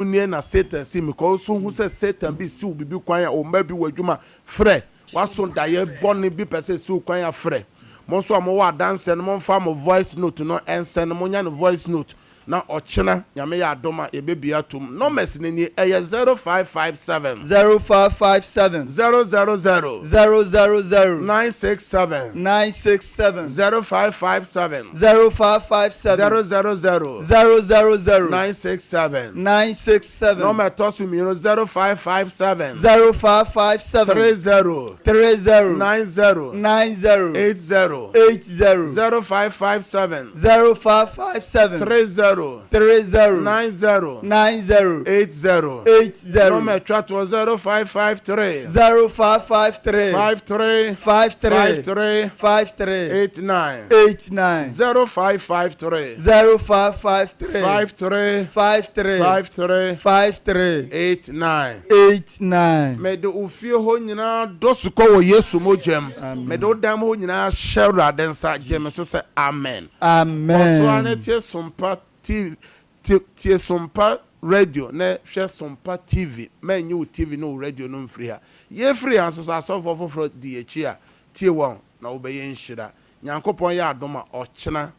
near na Satan see me cause so who says Satan be still be quiet or maybe we juma fre was so that born be person so quiet fre most of my dance and one farm of voice note no and send money voice note na ochena nyame ya adoma ebebia atum no message ni 0557 0557 000 000 967 967 0557 0557 000 967 967 no metosu mi 0557 0557 30 30 90 90 80 80 0557 0557 30 30 90 90 80 80 no me chat was 0553 0553 53 53 53 89 89 0553 0553 53 53 53 53 89 89 me de ufie ho nyina dosuko wo Yesu mojem me de odam ho nyina shewra densa gem so say amen amen so anetie Sompa tie Sompa radio na hwe Sompa TV man you TV no radio no free ha ye free anso so asofo for di echi a tie won na obeye nhira nyankopon ya adoma ochena